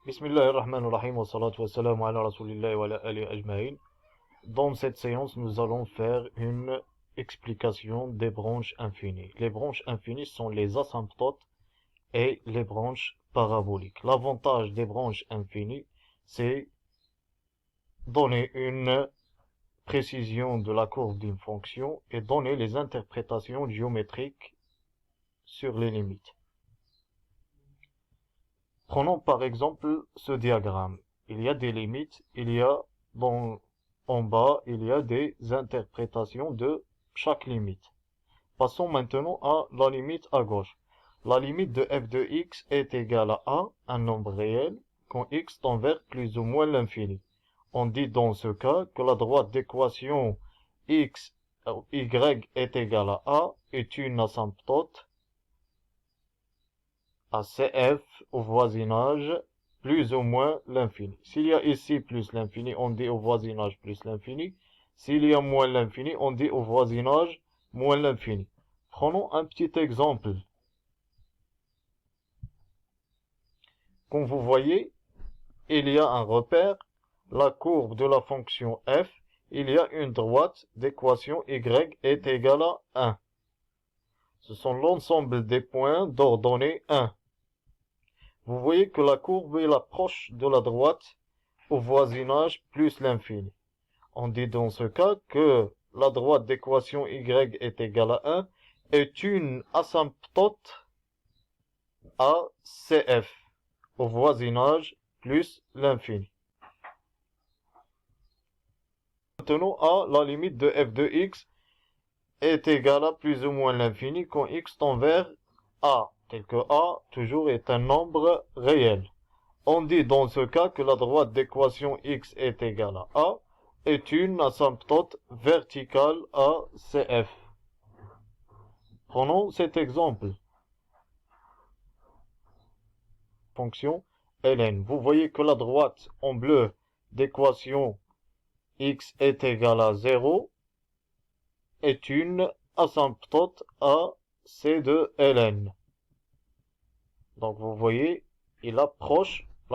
Bismillahirrahmanirrahim wa salatu wa salam ala rasulillahi wa ala alihi ajma'in. Dans cette séance, nous allons faire une explication des branches infinies. Les branches infinies sont les asymptotes et les branches paraboliques. L'avantage des branches infinies, c'est donner une précision de la courbe d'une fonction et donner les interprétations géométriques sur les limites. Prenons par exemple ce diagramme. Il y a des limites, en bas, il y a des interprétations de chaque limite. Passons maintenant à la limite à gauche. La limite de f de x est égale à A, un nombre réel, quand x tend vers plus ou moins l'infini. On dit dans ce cas que la droite d'équation y est égale à A est une asymptote à CF au voisinage plus ou moins l'infini. S'il y a ici plus l'infini, on dit au voisinage plus l'infini. S'il y a moins l'infini, on dit au voisinage moins l'infini. Prenons un petit exemple. Comme vous voyez, il y a un repère, la courbe de la fonction f, il y a une droite d'équation y est égale à 1. Ce sont l'ensemble des points d'ordonnée 1. Vous voyez que la courbe est la proche de la droite au voisinage plus l'infini. On dit dans ce cas que la droite d'équation y est égale à 1 est une asymptote à CF au voisinage plus l'infini. Maintenant à la limite de f de x est égale à plus ou moins l'infini quand x tend vers A, tel que A toujours est un nombre réel. On dit dans ce cas que la droite d'équation x est égale à A est une asymptote verticale à CF. Prenons cet exemple. Fonction ln. Vous voyez que la droite en bleu d'équation x est égale à 0 est une asymptote à C de ln. Donc vous voyez, la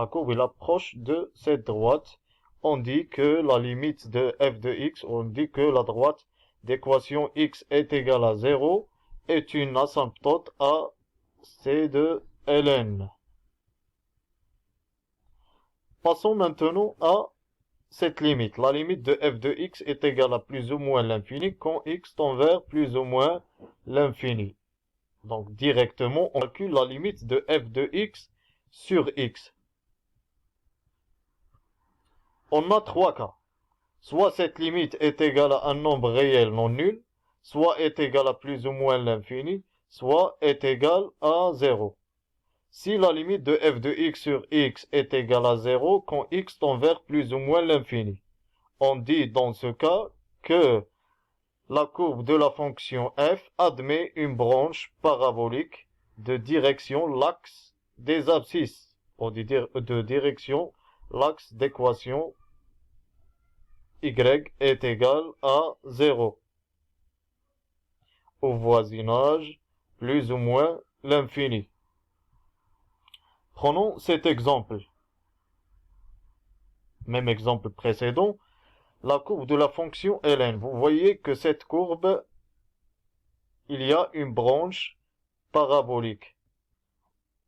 courbe est approche de cette droite. On dit que la limite de f de x, on dit que la droite d'équation x est égale à 0 est une asymptote à C de ln. Passons maintenant à cette limite. La limite de f de x est égale à plus ou moins l'infini quand x tend vers plus ou moins l'infini. Donc directement, on calcule la limite de f de x sur x. On a trois cas. Soit cette limite est égale à un nombre réel non nul, soit est égale à plus ou moins l'infini, soit est égale à 0. Si la limite de f de x sur x est égale à 0 quand x tend vers plus ou moins l'infini, on dit dans ce cas que la courbe de la fonction f admet une branche parabolique de direction l'axe des abscisses, ou de direction l'axe d'équation y est égal à 0 au voisinage plus ou moins l'infini. Prenons cet exemple. Même exemple précédent. La courbe de la fonction ln. Vous voyez que cette courbe, il y a une branche parabolique.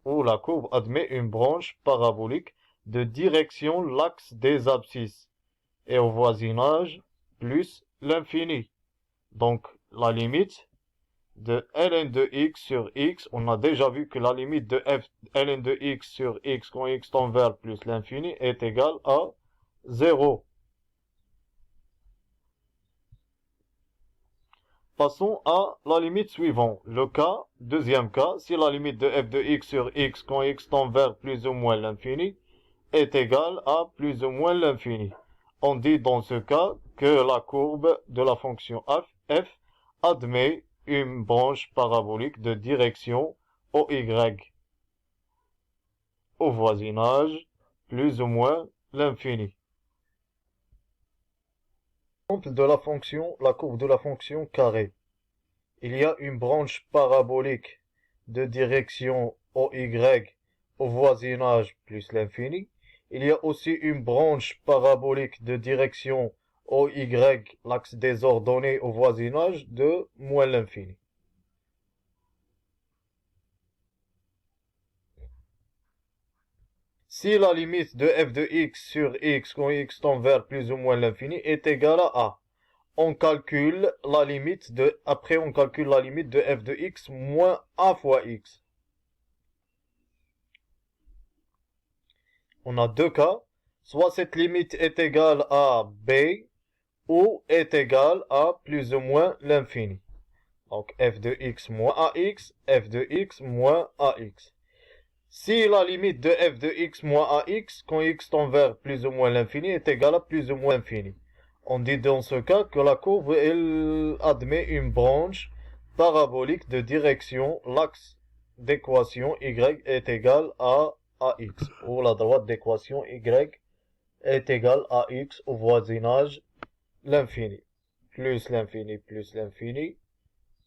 Où la courbe admet une branche parabolique de direction l'axe des abscisses. Et au voisinage, plus l'infini. Donc, la limite de ln de x sur x, on a déjà vu que la limite de f ln de x sur x quand x tend vers plus l'infini est égale à 0. Passons à la limite suivante. Deuxième cas, si la limite de f de x sur x quand x tend vers plus ou moins l'infini est égale à plus ou moins l'infini. On dit dans ce cas que la courbe de la fonction f admet une branche parabolique de direction OY au voisinage plus ou moins l'infini. Exemple de la fonction, la courbe de la fonction carré. Il y a une branche parabolique de direction OY au voisinage plus l'infini. Il y a aussi une branche parabolique de direction OY, l'axe des ordonnées au voisinage de moins l'infini. Si la limite de f de x sur x quand x tend vers plus ou moins l'infini est égale à a, on calcule la limite de f de x moins a fois x. On a deux cas, soit cette limite est égale à b ou est égale à plus ou moins l'infini. Donc f de x moins ax, f de x moins ax. Si la limite de f de x moins ax, quand x tend vers plus ou moins l'infini, est égale à plus ou moins l'infini, on dit dans ce cas que la courbe elle admet une branche parabolique de direction, l'axe d'équation y est égal à ax, ou la droite d'équation y est égale à x au voisinage l'infini, plus l'infini, plus l'infini,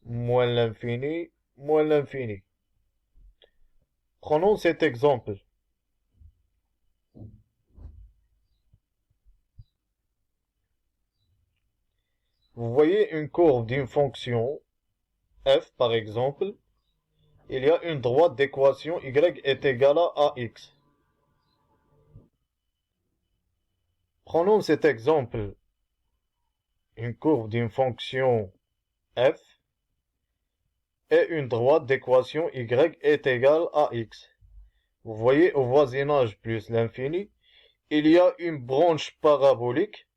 moins l'infini, moins l'infini. Prenons cet exemple. Vous voyez une courbe d'une fonction f par exemple. Il y a une droite d'équation y est égale à ax. Prenons cet exemple. Une courbe d'une fonction f et une droite d'équation y est égale à x. Vous voyez au voisinage plus l'infini, il y a une branche parabolique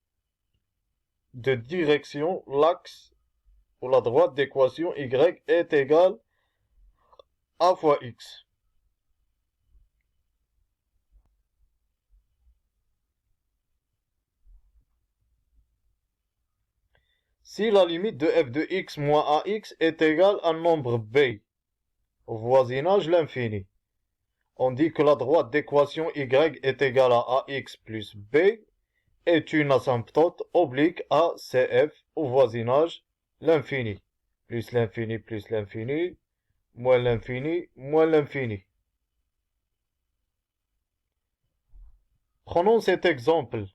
de direction, l'axe ou la droite d'équation y est égale à fois x. Si la limite de f de x moins ax est égale à un nombre b, au voisinage l'infini, on dit que la droite d'équation y est égale à ax plus b est une asymptote oblique à cf au voisinage l'infini. Plus l'infini, plus l'infini, moins l'infini, moins l'infini. Prenons cet exemple.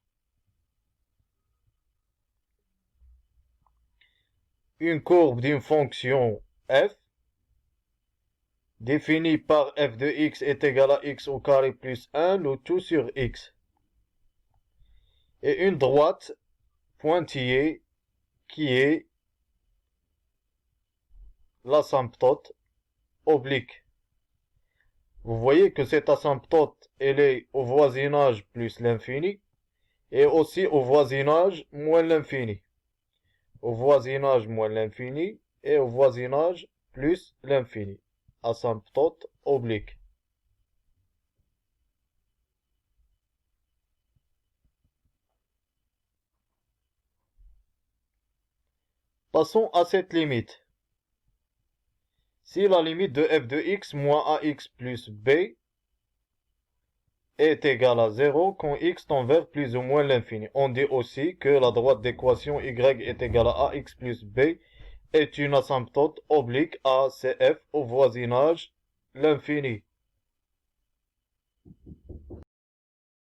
Une courbe d'une fonction f définie par f de x est égal à x au carré plus 1, le tout sur x. Et une droite pointillée qui est l'asymptote oblique. Vous voyez que cette asymptote, elle est au voisinage plus l'infini et aussi au voisinage moins l'infini. Au voisinage moins l'infini et au voisinage plus l'infini. Asymptote oblique. Passons à cette limite. Si la limite de f de x moins ax plus b est égale à 0 quand x tend vers plus ou moins l'infini. On dit aussi que la droite d'équation y est égale à ax plus b est une asymptote oblique à cf au voisinage l'infini.